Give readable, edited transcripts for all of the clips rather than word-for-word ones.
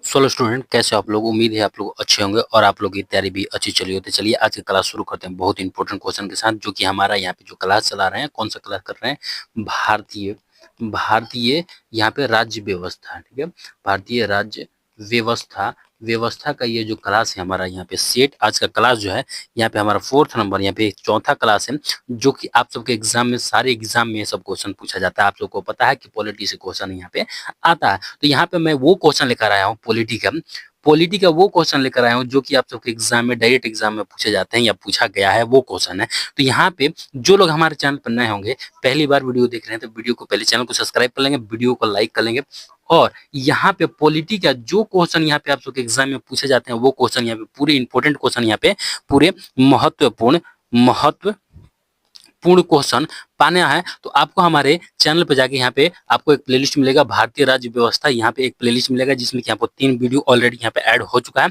Solo student कैसे हो आप लोग। उम्मीद है आप लोग अच्छे होंगे और आप लोग की तैयारी भी अच्छी चली होती। चलिए आज की क्लास शुरू करते हैं बहुत इंपॉर्टेंट क्वेश्चन के साथ, जो कि हमारा यहाँ पे जो क्लास चला रहे हैं, कौन सा क्लास कर रहे हैं, भारतीय भारतीय यहाँ पे राज्य व्यवस्था। ठीक है, भारतीय राज्य व्यवस्था व्यवस्था का ये जो क्लास है हमारा यहाँ पे सेट। आज का क्लास जो है यहाँ पे हमारा 4th नंबर, यहाँ पे चौथा क्लास है, जो कि आप सबके एग्जाम में, सारे एग्जाम में ये सब क्वेश्चन पूछा जाता है। आप लोग को पता है कि पॉलिटी से क्वेश्चन यहाँ पे आता है, तो यहाँ पे मैं वो क्वेश्चन लेकर आया हूँ पॉलिटी का वो क्वेश्चन लेकर आया हूँ जो कि आप सबके एग्जाम में, डायरेक्ट एग्जाम में पूछे जाते हैं या पूछा गया है, वो क्वेश्चन है। तो यहाँ पे जो लोग हमारे चैनल पर नए होंगे, पहली बार वीडियो देख रहे हैं, तो वीडियो को पहले चैनल को सब्सक्राइब कर लेंगे, वीडियो को लाइक कर लेंगे। और यहाँ पे पॉलिटी का जो क्वेश्चन यहाँ पे आप सबके एग्जाम में पूछे जाते हैं, वो क्वेश्चन यहाँ पे पूरे इंपॉर्टेंट क्वेश्चन, यहाँ पे पूरे महत्वपूर्ण क्वेश्चन पाना है, तो आपको हमारे चैनल पे जाके यहाँ पे आपको एक प्लेलिस्ट मिलेगा, भारतीय राज्य व्यवस्था। यहाँ पे एक प्लेलिस्ट मिलेगा जिसमें कि आपको 3 वीडियो ऑलरेडी यहाँ पे ऐड हो चुका है।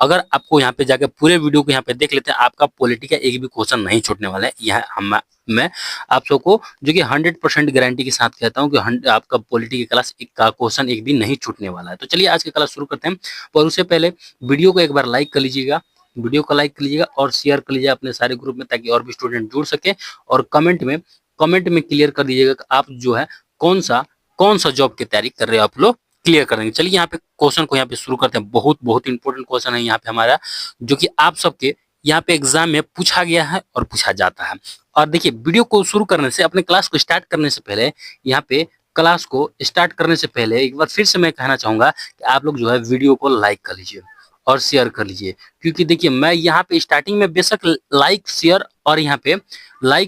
अगर आपको यहाँ पे जाके पूरे वीडियो को यहाँ पे देख लेते हैं, आपका पॉलिटी का एक भी क्वेश्चन नहीं छूटने वाला है। यह मैं आप सबको जो कि 100% गारंटी के साथ कहता हूँ कि आपका पॉलिटी की क्लास का क्वेश्चन एक भी नहीं छूटने वाला है। तो चलिए आज की क्लास शुरू करते हैं, पर उससे पहले वीडियो को एक बार लाइक कर लीजिएगा, वीडियो को लाइक कर लीजिएगा और शेयर कर लीजिएगा अपने सारे ग्रुप में, ताकि और भी स्टूडेंट जुड़ सके। और कमेंट में क्लियर कर दीजिएगा कि आप जो है कौन सा जॉब की तैयारी कर रहे हो, आप लोग क्लियर कर देंगे। चलिए यहाँ पे क्वेश्चन को यहाँ पे शुरू करते हैं। बहुत इंपॉर्टेंट क्वेश्चन है यहाँ पे हमारा, जो कि आप सबके यहाँ पे एग्जाम में पूछा गया है और पूछा जाता है। और देखिए, वीडियो को शुरू करने से, अपने क्लास को स्टार्ट करने से पहले, यहाँ पे क्लास को स्टार्ट करने से पहले एक बार फिर से मैं कहना चाहूंगा कि आप लोग जो है वीडियो को लाइक कर लीजिए और शेयर कर लीजिए। क्योंकि देखिए, मैं यहाँ पे स्टार्टिंग में बेशक लाइक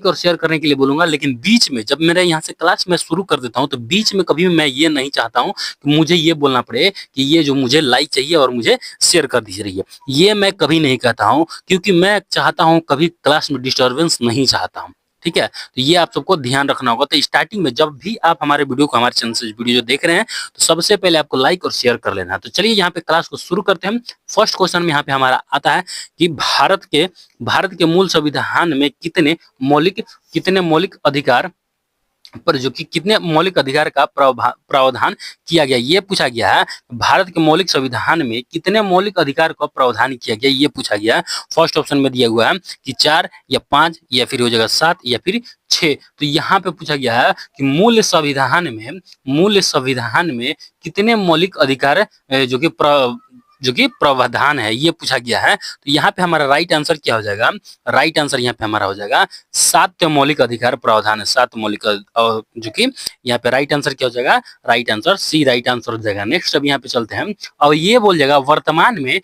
और शेयर करने के लिए बोलूंगा, लेकिन बीच में जब मेरे यहाँ से क्लास में शुरू कर देता हूँ, तो बीच में कभी मैं ये नहीं चाहता हूँ कि मुझे ये बोलना पड़े कि ये जो मुझे लाइक चाहिए और मुझे शेयर कर दीजिए, ये मैं कभी नहीं कहता हूँ, क्योंकि मैं चाहता हूँ कभी क्लास में डिस्टर्बेंस नहीं चाहता हूँ। ठीक है, तो ये आप सबको ध्यान रखना होगा। तो स्टार्टिंग में जब भी आप हमारे वीडियो को, हमारे चैनल से वीडियो जो देख रहे हैं, तो सबसे पहले आपको लाइक और शेयर कर लेना है। तो चलिए यहाँ पे क्लास को शुरू करते हैं। फर्स्ट क्वेश्चन में यहाँ पे हमारा आता है कि भारत के मूल संविधान में कितने मौलिक अधिकार पर, जो कि कितने मौलिक अधिकार का प्रावधान किया गया, ये पूछा गया है। भारत के मौलिक संविधान में कितने मौलिक अधिकार का प्रावधान किया गया, ये पूछा गया है। फर्स्ट ऑप्शन में दिया हुआ है कि 4 या 5 या फिर हो जाएगा 7 या फिर 6। तो यहाँ पे पूछा गया है कि मूल संविधान में कितने मौलिक अधिकार जो कि प्रावधान है, ये पूछा गया है। तो यहाँ पे हमारा राइट आंसर क्या हो जाएगा? राइट आंसर यहाँ पे हमारा हो जाएगा 7 मौलिक अधिकार प्रावधान है, 7 मौलिक, जो कि यहाँ पे राइट आंसर क्या हो जाएगा? Right answer C right answer हो जाएगा। नेक्स्ट अब यहाँ पे चलते हैं। अब ये बोल जाएगा वर्तमान में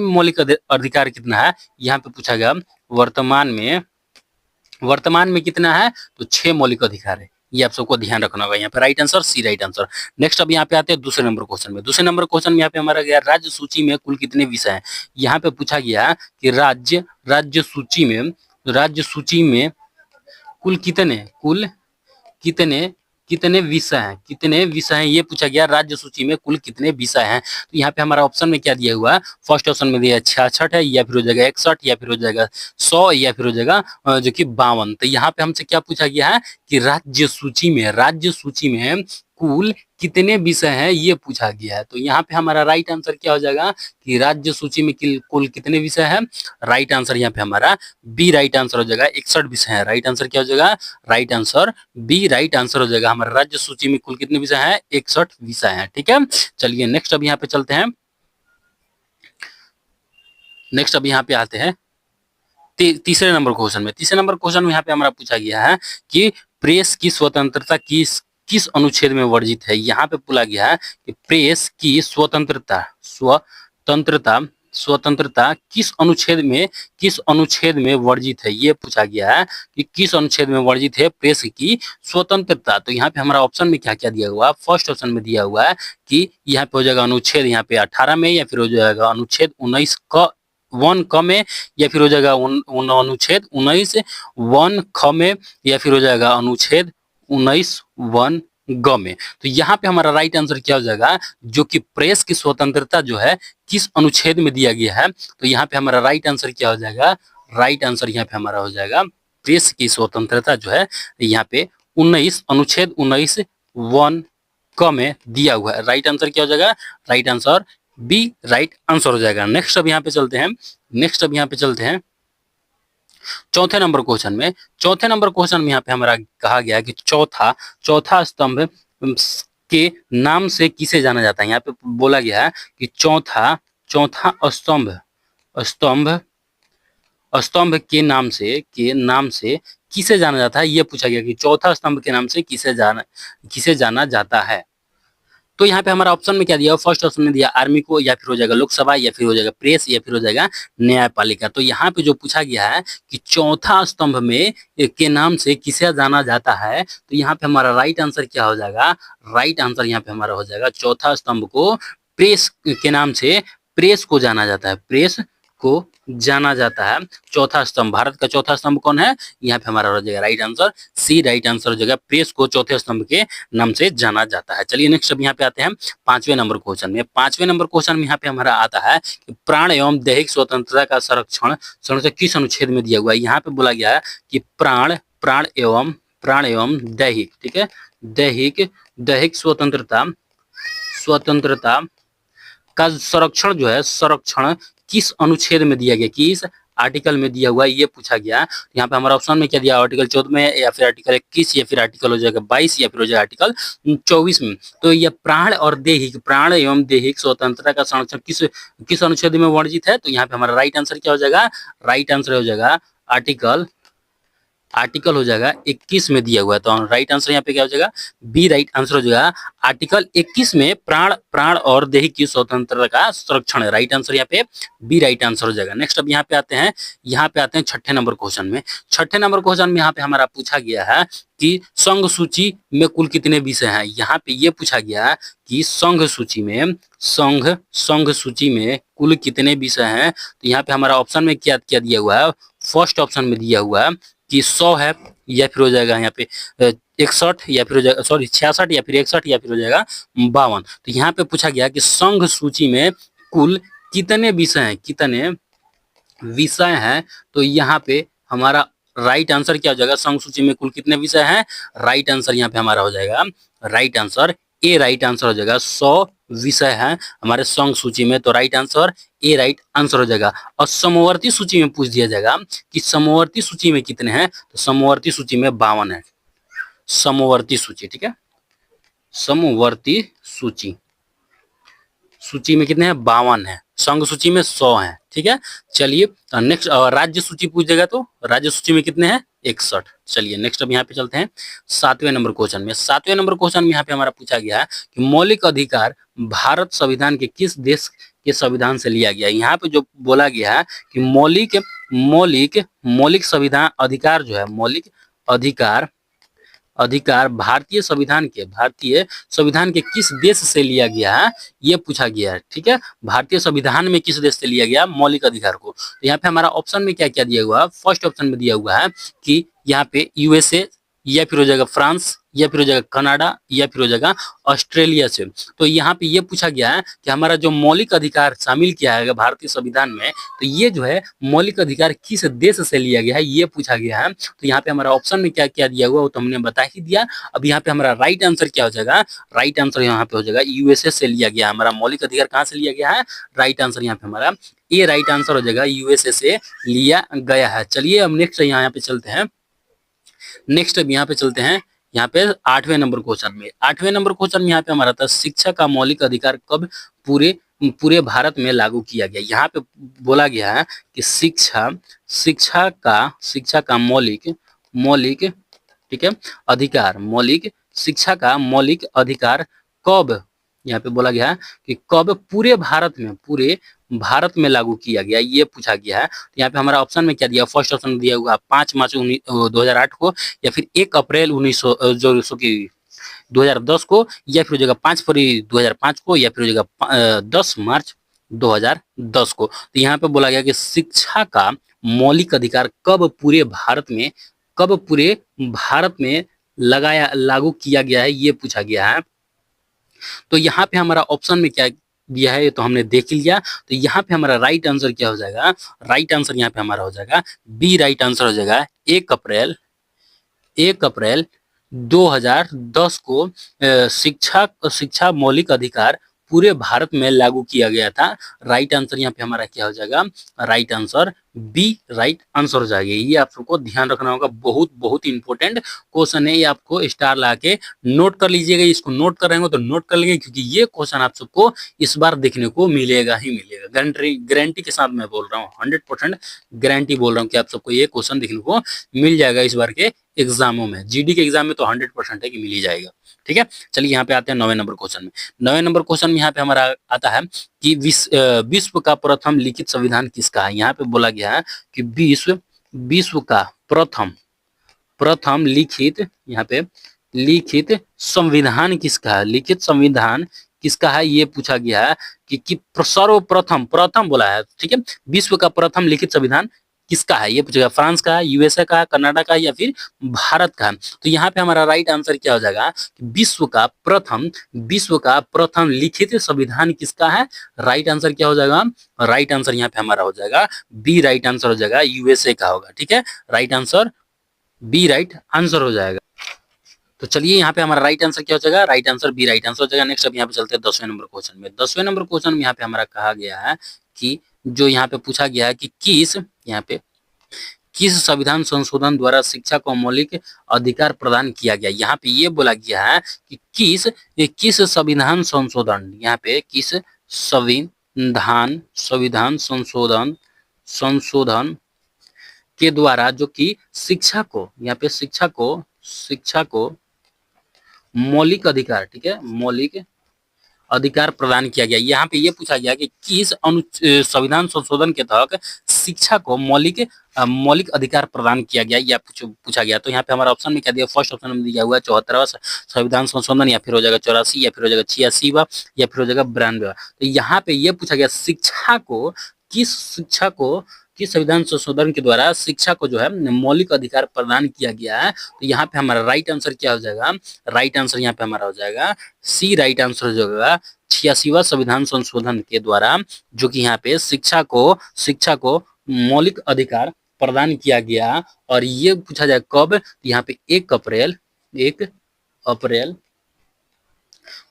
मौलिक अधिकार कितना है, यहाँ पे पूछा गया वर्तमान में कितना है, तो 6 मौलिक अधिकार है। ये आप सबको ध्यान रखना होगा। यहाँ पे right answer C right answer. Next अब यहाँ पे आते हैं दूसरे नंबर क्वेश्चन में। दूसरे नंबर क्वेश्चन में यहाँ पे हमारा गया राज्य सूची में कुल कितने विषय हैं। यहाँ पे पूछा गया कि राज्य सूची में कुल कितने विषय हैं, ये पूछा गया। राज्य सूची में कुल कितने विषय हैं, तो यहाँ पे हमारा ऑप्शन में क्या दिया हुआ है? फर्स्ट ऑप्शन में दिया 66 है, या फिर हो जाएगा 61, या फिर हो जाएगा 100, या फिर हो जाएगा जो कि 52। तो यहाँ पे हमसे क्या पूछा गया है कि राज्य सूची में कुल कितने विषय हैं, ये पूछा गया है। तो यहाँ पे हमारा राइट आंसर क्या हो जाएगा कि राज्य सूची में कुल कितने विषय हैं? राइट आंसर यहाँ पे हमारा बी राइट आंसर हो जाएगा, 61 विषय है। राइट आंसर क्या हो जाएगा? Right answer B right answer हो जाएगा। हमारे राज्य सूची में कुल कितने विषय हैं? 61 विषय हैं। ठीक है, चलिए नेक्स्ट अब यहाँ पे चलते हैं। नेक्स्ट अब यहाँ पे आते हैं तीसरे नंबर क्वेश्चन में। तीसरे नंबर क्वेश्चन में यहाँ पे हमारा पूछा गया है कि प्रेस की स्वतंत्रता किस अनुच्छेद में वर्जित है। यहाँ पे बोला गया है कि प्रेस की स्वतंत्रता किस अनुच्छेद में वर्जित है, ये पूछा गया है कि किस अनुच्छेद में वर्जित है प्रेस की स्वतंत्रता। तो यहाँ पे हमारा ऑप्शन में क्या क्या दिया हुआ है? फर्स्ट ऑप्शन में दिया हुआ है कि यहाँ पे हो जाएगा अनुच्छेद यहाँ पे 18 में, या फिर हो जाएगा अनुच्छेद 19 क में, या फिर हो जाएगा अनुच्छेद 19 वन ख में, या फिर हो जाएगा अनुच्छेद 19 वन ग में। तो यहाँ पे हमारा राइट आंसर क्या हो जाएगा? जो कि प्रेस की स्वतंत्रता जो है किस अनुच्छेद में दिया गया है, तो यहाँ पे हमारा राइट आंसर क्या हो जाएगा? राइट आंसर यहाँ पे हमारा हो जाएगा प्रेस की स्वतंत्रता जो है यहाँ पे अनुच्छेद 19 वन क में दिया हुआ है। राइट आंसर क्या हो जाएगा? Right answer B right answer हो जाएगा। नेक्स्ट अब यहाँ पे चलते हैं चौथे नंबर क्वेश्चन में। चौथे नंबर क्वेश्चन में यहाँ पे हमारा कहा गया है कि चौथा स्तंभ के नाम से किसे जाना जाता है। यहाँ पे बोला गया है कि चौथा स्तंभ स्तंभ के नाम से किसे जाना जाता है, ये पूछा गया कि चौथा स्तंभ के नाम से किसे जाना जाता है। तो यहाँ पे हमारा ऑप्शन में क्या दिया, फर्स्ट ऑप्शन में दिया आर्मी को, या फिर हो जाएगा लोकसभा, या फिर हो जाएगा प्रेस, या फिर हो जाएगा न्यायपालिका। तो यहाँ पे जो पूछा गया है कि चौथा स्तंभ में के नाम से किसे जाना जाता है, तो यहाँ पे हमारा राइट आंसर क्या हो जाएगा, राइट आंसर यहाँ पे हमारा हो जाएगा चौथा स्तंभ को प्रेस के नाम से प्रेस को जाना जाता है, प्रेस को जाना जाता है। चौथा स्तंभ, भारत का चौथा स्तंभ कौन है, यहाँ पे हमारा हो जाएगा right answer C, right answer हो जाएगा प्रेस को चौथे स्तंभ के नाम से जाना जाता है। चलिए नेक्स्ट अब यहाँ पे आते हैं पांचवें नंबर क्वेश्चन में। पांचवें नंबर क्वेश्चन में यहाँ पे हमारा आता है कि प्राण एवं दैहिक स्वतंत्रता का संरक्षण किस अनुच्छेद में दिया हुआ है। यहाँ पे बोला गया है कि प्राण एवं दैहिक, ठीक है, दैहिक स्वतंत्रता का संरक्षण जो है, संरक्षण किस अनुच्छेद में दिया गया, किस आर्टिकल में दिया हुआ है, ये पूछा गया। यहाँ पे हमारा ऑप्शन में क्या दिया, आर्टिकल 14 में, या फिर आर्टिकल 21, या फिर आर्टिकल हो जाएगा 22, या फिर हो जाएगा आर्टिकल 24 में। तो ये प्राण एवं दैहिक स्वतंत्रता का संरक्षण किस अनुच्छेद में वर्णित है। तो यहाँ पे हमारा राइट आंसर क्या हो जाएगा, राइट आंसर हो जाएगा आर्टिकल हो जाएगा 21 में दिया हुआ है। तो राइट आंसर यहाँ पे क्या हो जाएगा, बी राइट आंसर हो जाएगा आर्टिकल 21 में प्राण और दैहिक की स्वतंत्रता का संरक्षण है। राइट आंसर यहाँ पे बी राइट आंसर हो जाएगा। नेक्स्ट अब यहाँ पे आते हैं छठे नंबर क्वेश्चन में। छठे नंबर क्वेश्चन में यहाँ पे हमारा पूछा गया है कि संघ सूची में कुल कितने विषय हैं। यहाँ पे ये पूछा गया है कि संघ सूची में कुल कितने विषय हैं। तो यहाँ पे हमारा ऑप्शन में क्या क्या दिया हुआ है, फर्स्ट ऑप्शन में दिया हुआ है कि 100 है, या फिर हो जाएगा यहाँ पे 61, या फिर हो जाएगा 66, या फिर 61, या फिर हो जाएगा 52। तो यहाँ पे पूछा गया कि संघ सूची में कुल कितने विषय हैं। तो यहाँ पे हमारा राइट आंसर क्या हो जाएगा, संघ सूची में कुल कितने विषय हैं। राइट आंसर यहाँ पे हमारा हो जाएगा right answer A, right answer हो जाएगा 100 विषय हैं हमारे संघ सूची में। तो right answer A right answer हो जाएगा। और समवर्ती सूची में पूछ दिया जाएगा कि समवर्ती सूची में कितने हैं, तो समवर्ती सूची में 52 है। समवर्ती सूची, ठीक है, समवर्ती सूची में कितने हैं, 52 है। संघ सूची में 100 है, ठीक है। चलिए नेक्स्ट राज्य सूची पूछ देगा, तो राज्य सूची में कितने हैं, 61। चलिए नेक्स्ट अब यहाँ पे चलते हैं सातवें नंबर क्वेश्चन में। सातवें नंबर क्वेश्चन में यहाँ पे हमारा पूछा गया है कि मौलिक अधिकार भारत संविधान के किस देश के संविधान से लिया गया। यहाँ पे जो बोला गया है कि मौलिक संविधान अधिकार जो है, मौलिक अधिकार भारतीय संविधान के किस देश से लिया गया है, ये पूछा गया है, ठीक है। भारतीय संविधान में किस देश से लिया गया मौलिक अधिकार को। तो यहाँ पे हमारा ऑप्शन में क्या क्या दिया हुआ है, फर्स्ट ऑप्शन में दिया हुआ है कि यहाँ पे यूएसए, या फिर हो जाएगा फ्रांस, या फिर हो जाएगा कनाडा, या फिर हो जाएगा ऑस्ट्रेलिया से। तो यहाँ पे ये पूछा गया है कि हमारा जो मौलिक अधिकार शामिल किया है भारतीय संविधान में, तो ये जो है मौलिक अधिकार किस देश से लिया गया है, ये पूछा गया है। तो यहाँ पे हमारा ऑप्शन में क्या क्या दिया हुआ वो तो हमने बता ही दिया। अब यहाँ पे हमारा राइट आंसर क्या हो जाएगा, राइट आंसर यहाँ पे हो जाएगा यूएसए से लिया गया। हमारा मौलिक अधिकार कहाँ से लिया गया है, राइट आंसर यहाँ पे हमारा ए राइट आंसर हो जाएगा, यूएसए से लिया गया है। चलिए अब नेक्स्ट यहाँ पे चलते हैं। नेक्स्ट अब यहाँ पे चलते हैं यहाँ पे आठवें नंबर क्वेश्चन में। आठवें नंबर क्वेश्चन में यहाँ पे हमारा था शिक्षा का मौलिक अधिकार कब पूरे भारत में लागू किया गया। यहाँ पे बोला गया है कि शिक्षा का मौलिक ठीक है अधिकार, शिक्षा का मौलिक अधिकार कब, यहाँ पे बोला गया है कि कब पूरे भारत में लागू किया गया, ये पूछा गया है। तो यहाँ पे हमारा ऑप्शन में क्या दिया, फर्स्ट ऑप्शन दिया हुआ 5 मार्च 2008 को, या फिर 1 अप्रैल 2010 को, या फिर हो जाएगा 5 फरवरी 2005 को, या फिर हो जाएगा 10 मार्च 2010 को। तो यहाँ पे बोला गया कि शिक्षा का मौलिक अधिकार कब पूरे भारत में लागू किया गया है, ये पूछा गया है। तो यहाँ पे हमारा ऑप्शन में क्या दिया है ये तो हमने देख लिया। तो यहाँ पे हमारा राइट आंसर क्या हो जाएगा, राइट आंसर यहाँ पे हमारा हो जाएगा बी राइट आंसर हो जाएगा 1 अप्रैल 2010 को शिक्षा मौलिक अधिकार पूरे भारत में लागू किया गया था। राइट आंसर यहाँ पे हमारा क्या हो जाएगा, right answer B right answer हो जाएगा। ये आप सबको ध्यान रखना होगा, बहुत बहुत इंपॉर्टेंट क्वेश्चन है, ये आपको स्टार ला के नोट कर लीजिएगा। इसको नोट कर रहे हो तो नोट कर लेंगे, क्योंकि ये क्वेश्चन आप सबको इस बार देखने को मिलेगा ही मिलेगा। गारंटी गारंटी के साथ मैं बोल रहा हूँ, 100% गारंटी बोल रहा हूँ कि आप सबको ये क्वेश्चन देखने को मिल जाएगा इस बार के एग्जामों में। जीडी के एग्जाम में तो 100% है कि मिल ही जाएगा। ठीक है, चलिए यहाँ पे आते हैं 9वें नंबर क्वेश्चन में। 9वें नंबर क्वेश्चन में यहाँ पे हमारा आता है कि विश्व का प्रथम लिखित संविधान किसका है। यहाँ पे बोला गया है कि विश्व का प्रथम लिखित, यहाँ पे लिखित संविधान किसका है, लिखित संविधान किसका है, ये पूछा गया है कि सर्वप्रथम, प्रथम बोला है, ठीक है। विश्व का प्रथम लिखित संविधान किसका है, ये पूछेगा। फ्रांस का है, यूएसए का है, कनाडा का है, या फिर भारत का है। तो यहाँ पे हमारा राइट आंसर क्या हो जाएगा, विश्व का प्रथम लिखित संविधान किसका है। राइट आंसर क्या हो जाएगा, राइट आंसर यहाँ पे हमारा हो जाएगा बी राइट आंसर हो जाएगा, यूएसए का होगा। ठीक है, right answer B right answer हो जाएगा। तो चलिए यहाँ पे हमारा राइट आंसर क्या हो जाएगा, right answer B right answer हो जाएगा। नेक्स्ट अब यहाँ पे चलते हैं 10वें नंबर क्वेश्चन में। 10वें नंबर क्वेश्चन में यहाँ पे हमारा कहा गया है कि जो यहाँ पे पूछा गया है कि किस संविधान संशोधन द्वारा शिक्षा को मौलिक अधिकार प्रदान किया गया। यहाँ पे ये बोला गया है कि किस संविधान संशोधन, यहाँ पे किस संविधान संशोधन के द्वारा जो कि शिक्षा को, यहाँ पे शिक्षा को मौलिक अधिकार, ठीक है, मौलिक अधिकार प्रदान किया गया। यहाँ पे ये पूछा गया कि किस संविधान संशोधन के तहत शिक्षा को मौलिक अधिकार प्रदान किया गया, या पूछा गया। तो यहाँ पे हमारा ऑप्शन में क्या दिया, फर्स्ट ऑप्शन में दिया हुआ है 74वां संविधान संशोधन, या फिर हो जाएगा 84, या फिर हो जाएगा 86वां, या फिर हो जाएगा 92वां। तो यहाँ पे ये पूछा गया किस संविधान संशोधन के द्वारा शिक्षा को जो है मौलिक अधिकार प्रदान किया गया है। तो यहाँ पे हमारा राइट आंसर क्या हो जाएगा, राइट आंसर यहाँ पे हमारा हो जाएगा सी राइट आंसर हो जाएगा। 86वां संविधान संशोधन के द्वारा जो कि यहाँ पे शिक्षा को मौलिक अधिकार प्रदान किया गया। और ये पूछा जाए कब, यहाँ पे 1 अप्रैल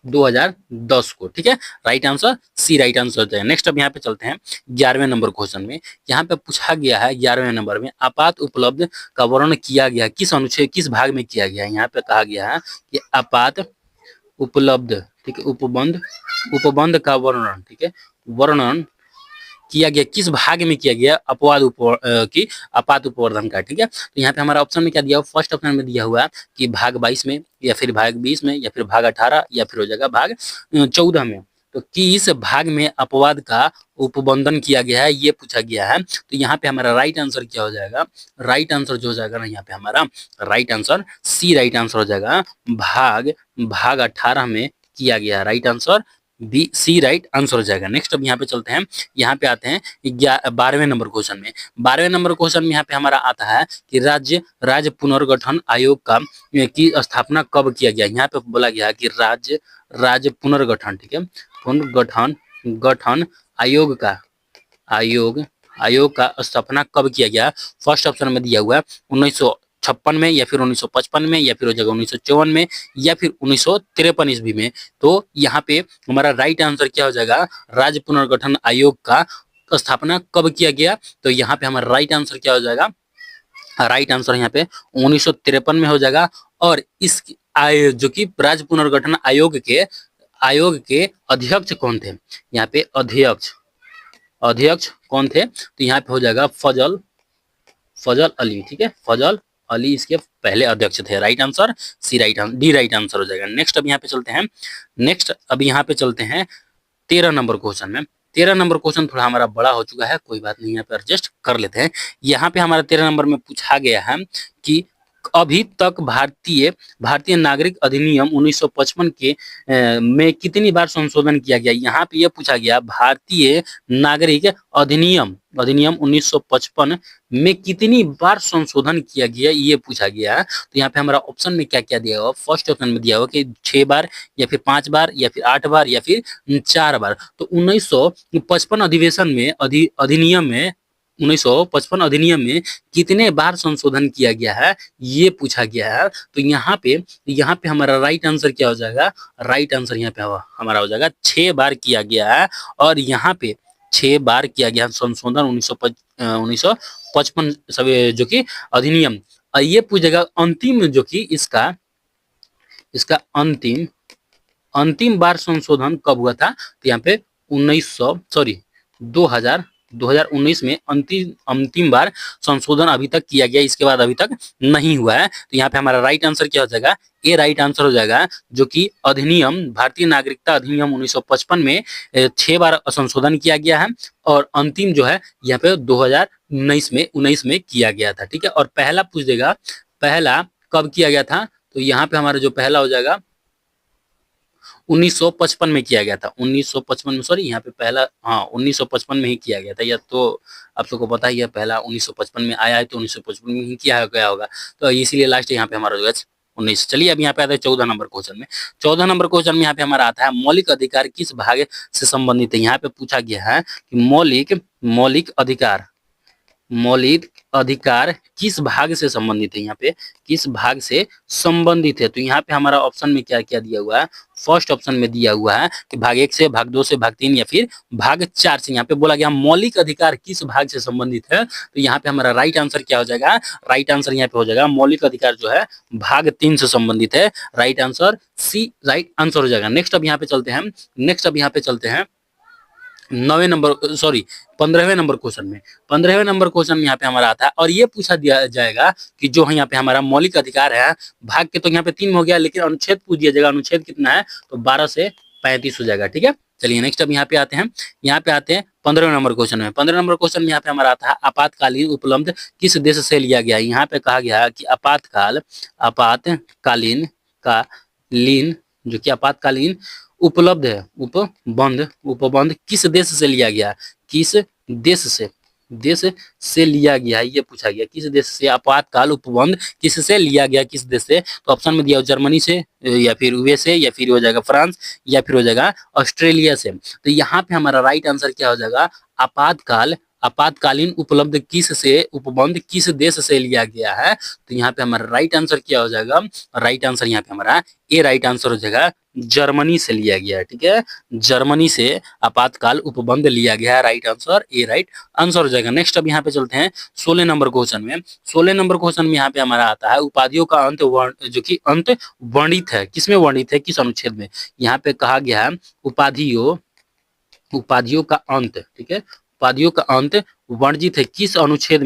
2010 को। ठीक है, right answer C right answer होता है। नेक्स्ट अब यहाँ पे चलते हैं 11वें नंबर क्वेश्चन में। यहाँ पे पूछा गया है 11वें नंबर में आपात उपलब्ध का वर्णन किया गया किस अनुच्छेद किस भाग में किया गया है। यहाँ पे कहा गया है कि आपात उपलब्ध, ठीक है, उपबंध का वर्णन, ठीक है, वर्णन किया गया किस भाग में किया गया, आपात उपवर्धन का। ठीक है, तो यहाँ पे हमारा ऑप्शन में क्या दिया हुआ, फर्स्ट ऑप्शन में दिया हुआ कि भाग 22 में, या फिर भाग 20 में, या फिर भाग 18, या फिर हो जाएगा भाग 14 में। तो किस भाग में अपवाद का उपबंधन किया गया है, ये पूछा गया है। तो यहाँ पे हमारा राइट आंसर क्या हो जाएगा, राइट आंसर जो हो जाएगा ना, यहाँ पे हमारा right answer C right answer हो जाएगा, भाग 18 में किया गया। Right answer B C right answer हो जाएगा। नेक्स्ट अब यहाँ पे चलते हैं, यहाँ पे आते हैं 12वें नंबर क्वेश्चन में। 12वें नंबर क्वेश्चन में यहाँ पे हमारा आता है कि राज्य पुनर्गठन आयोग की स्थापना कब किया गया। यहाँ पे बोला गया कि राज्य पुनर्गठन, ठीक है, पुनर्गठन आयोग का स्थापना कब किया गया। फर्स्ट ऑप्शन में दिया हुआ है 1956 में, या फिर 1955 में, या फिर हो जाएगा 1954 में, या फिर 1953 ईस्वी में। तो यहाँ पे हमारा राइट आंसर क्या हो जाएगा, राज्य पुनर्गठन आयोग का स्थापना कब किया गया। तो यहाँ पे हमारा राइट आंसर क्या हो जाएगा, राइट आंसर यहाँ पे 1953 में हो जाएगा। और इस जो कि राज्य पुनर्गठन आयोग के अध्यक्ष कौन थे, यहाँ पे अध्यक्ष कौन थे, तो यहाँ पे हो जाएगा फजल अली, ठीक है, फजल अली इसके पहले अध्यक्ष थे। Right answer C D right answer हो जाएगा। नेक्स्ट अब यहाँ पे चलते हैं 13 नंबर क्वेश्चन में। 13 नंबर क्वेश्चन थोड़ा हमारा बड़ा हो चुका है, कोई बात नहीं, यहाँ पे एडजस्ट कर लेते हैं। यहाँ पे हमारा 13 नंबर में पूछा गया है कि अभी तक भारतीय नागरिक अधिनियम 1955 के में कितनी बार संशोधन किया गया। यहाँ पे ये पूछा गया भारतीय नागरिक अधिनियम 1955 में कितनी बार संशोधन किया गया, ये पूछा गया है। तो यहाँ पे हमारा ऑप्शन में क्या क्या दिया हुआ, फर्स्ट ऑप्शन में दिया हुआ कि 6 बार, या फिर 5 बार, या फिर 8 बार, या फिर 4 बार। तो 1955 अधिनियम में 1955 अधिनियम में कितने बार संशोधन किया गया है, ये पूछा गया है। तो यहाँ पे हमारा राइट आंसर क्या हो जाएगा, राइट आंसर यहाँ पे हमारा हो जाएगा 6 बार किया गया है। और यहाँ पे 6 बार किया गया संशोधन 1955 सब जो कि अधिनियम। ये पूछेगा अंतिम जो कि इसका अंतिम बार संशोधन कब हुआ था, तो यहाँ पे 2019 में अंतिम बार संशोधन अभी तक किया गया, इसके बाद अभी तक नहीं हुआ है। तो यहाँ पे हमारा राइट आंसर क्या हो जाएगा, ये राइट आंसर हो जाएगा जो कि अधिनियम भारतीय नागरिकता अधिनियम 1955 में 6 बार संशोधन किया गया है। और अंतिम जो है यहाँ पे 2019 में किया गया था। ठीक है, और पहला पूछ देगा पहला कब किया गया था, तो यहाँ पे हमारा जो पहला हो जाएगा 1955 में किया गया था। 1955 में, सॉरी, यहाँ पे पहला, हाँ, 1955 में ही किया गया था। या तो आप सबको पता ही है, पहला 1955 में आया है, तो 1955 में ही किया गया होगा। तो इसीलिए लास्ट यहाँ पे हमारा जो है 19। चलिए अब यहाँ पे आता है 14 नंबर क्वेश्चन में। 14 नंबर क्वेश्चन में यहाँ पे हमारा आता है मौलिक अधिकार किस भाग से संबंधित है। यहाँ पे पूछा गया है कि मौलिक अधिकार किस भाग से संबंधित है, यहाँ पे किस भाग से संबंधित है। तो यहाँ पे हमारा ऑप्शन में क्या क्या दिया हुआ है, फर्स्ट ऑप्शन में दिया हुआ है कि भाग 1 से, भाग 2 से, भाग 3 या फिर भाग 4 से। यहाँ पे बोला गया मौलिक अधिकार किस भाग से संबंधित है, तो यहाँ पे हमारा राइट आंसर क्या हो जाएगा, राइट आंसर यहाँ पे हो जाएगा मौलिक अधिकार जो है भाग 3 से संबंधित है। Right answer C right answer हो जाएगा। नेक्स्ट अब यहाँ पे चलते हैं 15वें नंबर क्वेश्चन में। 15वें नंबर क्वेश्चन में यहाँ पे हमारा आता है, और ये पूछा दिया जाएगा कि जो है यहाँ पे हमारा मौलिक अधिकार है भाग के, तो यहाँ पे 3 हो गया, लेकिन अनुच्छेद पूछ दिया जाएगा, अनुच्छेद कितना है, तो 12 से 35 हो जाएगा। ठीक है, चलिए नेक्स्ट अब यहाँ पे आते हैं 15वें नंबर क्वेश्चन में। 15 नंबर क्वेश्चन में यहाँ पे हमारा आता है आपातकालीन उपलब्ध किस देश से लिया गया। यहाँ पे कहा गया कि आपातकालीन जो कि आपातकालीन उपलब्ध है, उपबंध किस देश से लिया गया, किस देश से लिया गया है, ये पूछा गया। किस देश से आपातकाल उपबंध किस से लिया गया, किस देश से। तो ऑप्शन में दिया जर्मनी से, या फिर यूएसए, या फिर हो जाएगा फ्रांस, या फिर हो जाएगा ऑस्ट्रेलिया से। तो यहाँ पे हमारा राइट आंसर क्या हो जाएगा, आपातकालीन उपबंध किस देश से लिया गया है। तो यहाँ पे हमारा राइट आंसर क्या हो जाएगा, राइट आंसर यहाँ पे हमारा ए राइट आंसर हो जाएगा, जर्मनी से लिया गया है। ठीक है, जर्मनी से आपातकाल उपबंध लिया गया है। Right answer A right answer हो जाएगा। नेक्स्ट अब यहाँ पे चलते हैं 16 नंबर क्वेश्चन में। 16 नंबर क्वेश्चन में यहाँ पे हमारा आता है उपाधियों का अंत जो कि अंत वर्णित है, किसमें वर्णित है, किस अनुच्छेद में। यहाँ पे कहा गया है उपाधियों का अंत, ठीक है, उपाधियों का अंत वर्णित है, किस अनुच्छेद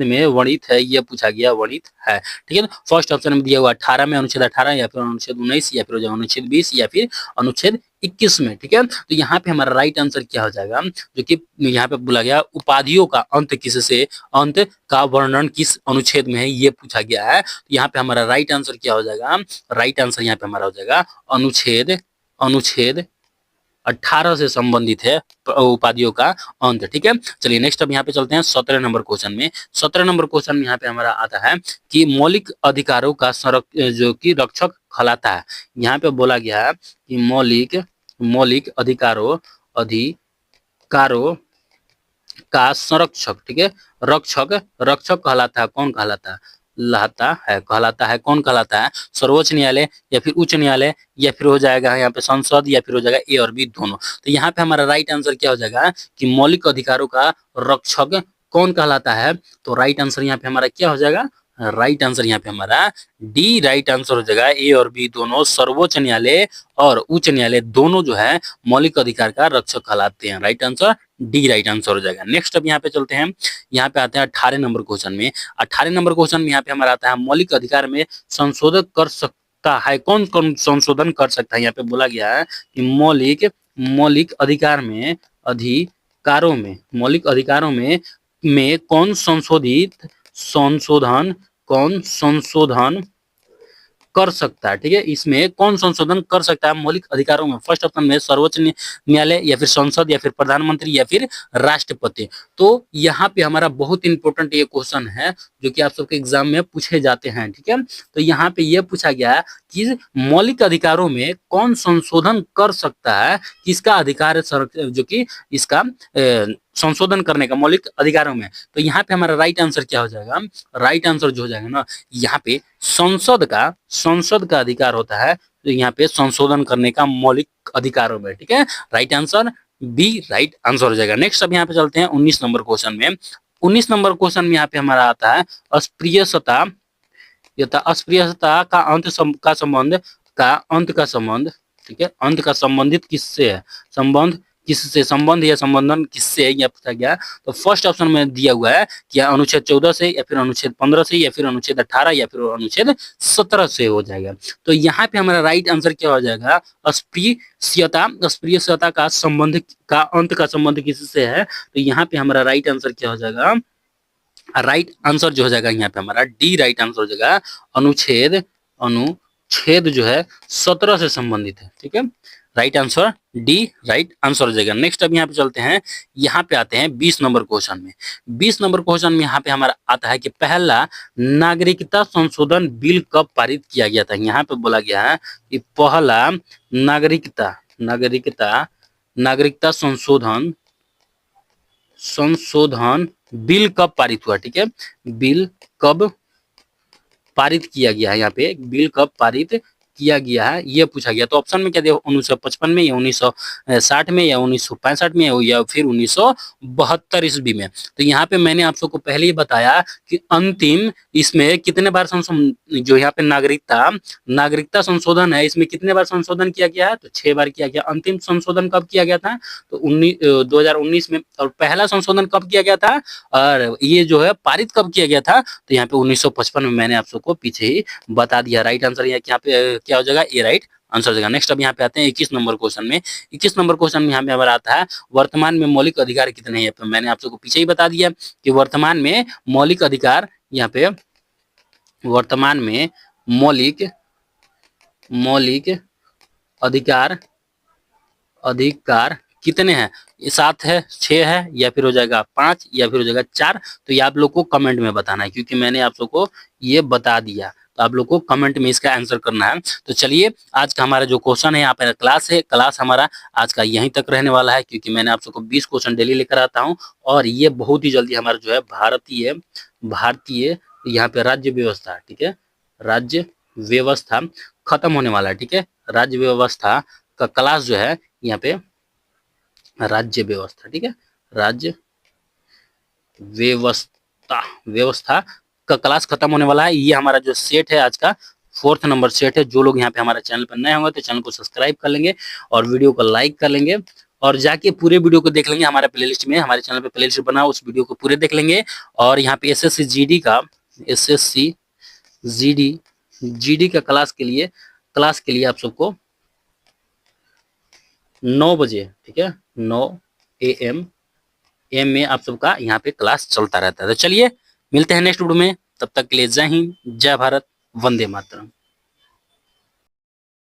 में वर्णित है, यह पूछा गया, वर्णित है। ठीक है, फर्स्ट ऑप्शन में दिया हुआ 18 में, अनुच्छेद 18, या फिर अनुच्छेद 19, या फिर अनुच्छेद 20, या फिर अनुच्छेद 21 में। ठीक है, तो यहाँ पे हमारा राइट आंसर क्या हो जाएगा, जो कि यहाँ पे बोला गया उपाधियों का अंत किससे, अंत का वर्णन किस अनुच्छेद में है, ये पूछा गया है। तो यहाँ पे हमारा राइट आंसर क्या हो जाएगा, राइट आंसर यहाँ पे हमारा हो जाएगा अनुच्छेद 18 से संबंधित है उपाधियों का अंत। ठीक है, चलिए नेक्स्ट अब यहाँ पे चलते हैं 17 नंबर क्वेश्चन में। 17 नंबर क्वेश्चन में यहाँ पे हमारा आता है कि मौलिक अधिकारों का जो कि रक्षक कहलाता है। यहाँ पे बोला गया है कि मौलिक अधिकारों का संरक्षक, ठीक है, रक्षक कहलाता है, कौन कहलाता है, कौन कहलाता है, सर्वोच्च न्यायालय, या फिर उच्च न्यायालय, या फिर हो जाएगा यहाँ पे संसद, या फिर हो जाएगा ए और बी दोनों। तो यहाँ पे हमारा राइट आंसर क्या हो जाएगा कि मौलिक अधिकारों का रक्षक कौन कहलाता है। तो राइट आंसर यहाँ पे हमारा क्या हो जाएगा, राइट आंसर यहाँ पे हमारा डी राइट आंसर हो जाएगा। ए और बी दोनों, सर्वोच्च न्यायालय और उच्च न्यायालय दोनों जो है मौलिक अधिकार का रक्षक कहलाते हैं। Right answer D right answer हो जाएगा। नेक्स्ट अब यहाँ पे चलते हैं, यहाँ पे आते हैं 18 नंबर क्वेश्चन में। 18 नंबर क्वेश्चन में यहाँ पे हमारा आता है मौलिक अधिकार में संशोधन कर सकता है, कौन कौन संशोधन कर सकता है। यहाँ पे बोला गया है कि मौलिक अधिकारों में कौन संशोधन कर सकता है। ठीक है, इसमें कौन संशोधन कर सकता है मौलिक अधिकारों में। फर्स्ट ऑप्शन में सर्वोच्च न्यायालय, या फिर संसद, या फिर प्रधानमंत्री, या फिर राष्ट्रपति। तो यहाँ पे हमारा बहुत इंपॉर्टेंट ये क्वेश्चन है जो कि आप सबके एग्जाम में पूछे जाते हैं। ठीक है, तो यहाँ पे ये पूछा गया है कि मौलिक अधिकारों में कौन संशोधन कर सकता है, किसका अधिकार है, जो कि इसका संशोधन करने का मौलिक अधिकारों में। तो यहाँ पे हमारा राइट आंसर क्या हो जाएगा? राइट आंसर जो हो जाएगा ना, यहाँ पे संसद का अधिकार होता है, तो यहाँ पे संशोधन करने का मौलिक अधिकारों में, ठीक है। Right answer B right answer हो जाएगा। नेक्स्ट अब यहाँ पे चलते हैं 19 नंबर क्वेश्चन में। 19 नंबर क्वेश्चन में यहाँ पे हमारा आता है अस्पृश्यता अस्पृश्यता का अंत का संबंध, ठीक है, अंत का संबंधित किससे है? संबंध या संबंधन किससे है, यह पूछा गया। तो फर्स्ट ऑप्शन में दिया हुआ है कि अनुच्छेद 14 से, या फिर अनुच्छेद 15 से, या फिर अनुच्छेद 18, या फिर अनुच्छेद 17 से हो जाएगा। तो यहाँ पे हमारा राइट आंसर क्या हो जाएगा? अस्पृश्यता का संबंध का अंत का संबंध किससे है? तो यहाँ पे हमारा राइट आंसर क्या हो जाएगा? राइट आंसर जो हो जाएगा यहाँ पे हमारा डी राइट आंसर हो जाएगा। अनुच्छेद जो है 17 से संबंधित है, ठीक है। Right answer D right answer हो जाएगा। नेक्स्ट अब यहाँ पे चलते हैं, यहाँ पे आते हैं 20 नंबर क्वेश्चन में। 20 नंबर क्वेश्चन में यहाँ पे हमारा आता है कि पहला नागरिकता संशोधन बिल कब पारित किया गया था? यहाँ पे बोला गया है कि पहला नागरिकता संशोधन बिल कब पारित हुआ, ठीक है। बिल कब पारित किया गया है, यहाँ पे बिल कब पारित किया गया है ये पूछा गया। तो ऑप्शन में क्या दिया? 1955 में, या 1960 में, या 1965 में, या फिर 1972 ईस्वी में। तो यहाँ पे मैंने आप सबको पहले ही बताया कि अंतिम इसमें कितने बार जो यहाँ पे नागरिकता संशोधन है, इसमें कितने बार संशोधन किया गया है? तो 6 बार किया गया। अंतिम संशोधन कब किया गया था? तो 2019 में। और पहला संशोधन कब किया गया था, और ये जो है पारित कब किया गया था? तो यहाँ पे 1955 में मैंने आप सबको पीछे ही बता दिया। राइट आंसर यहाँ पे क्या हो जाएगा? ए राइट आंसर हो जाएगा। नेक्स्ट अब यहाँ पे आते हैं 21 नंबर क्वेश्चन में। 21 नंबर क्वेश्चन में यहाँ पे हमारा आता है वर्तमान में मौलिक अधिकार कितने हैं? तो मैंने आप सबको पीछे ही बता दिया कि वर्तमान में मौलिक अधिकार, यहाँ पे वर्तमान में मौलिक अधिकार कितने हैं? 7 है, 6 है, या फिर हो जाएगा 5, या फिर हो जाएगा 4। तो ये आप लोग को कमेंट में बताना है, क्योंकि मैंने आप सबको ये बता दिया। तो आप लोग को कमेंट में इसका आंसर करना है। तो चलिए, आज का हमारा जो क्वेश्चन है यहाँ पे क्लास है, क्लास हमारा आज का यहीं तक रहने वाला है, क्योंकि मैंने आप सबको 20 क्वेश्चन डेली लेकर आता हूँ, और ये बहुत ही जल्दी हमारा जो है भारतीय यहाँ पे राज्य व्यवस्था, ठीक है, राज्य व्यवस्था खत्म होने वाला है, ठीक है। राज्य व्यवस्था का क्लास जो है यहाँ पे राज्य व्यवस्था, ठीक है, राज्य व्यवस्था का क्लास खत्म होने वाला है। ये हमारा जो सेट है आज का 4th नंबर सेट है। जो लोग यहाँ पे हमारे चैनल पर नए होंगे तो चैनल को सब्सक्राइब कर लेंगे, और वीडियो को लाइक कर लेंगे, और जाके पूरे वीडियो को देख लेंगे हमारे प्लेलिस्ट में। हमारे चैनल पे प्लेलिस्ट बना, उस वीडियो को पूरे देख लेंगे। और यहाँ पे एसएससी जीडी का क्लास के लिए आप सबको 9 बजे, ठीक है, 9 AM में आप सबका यहाँ पे क्लास चलता रहता है। तो चलिए, मिलते हैं नेक्स्ट वीडियो में। तब तक के लिए जय हिंद, जय भारत, वंदे मातरम।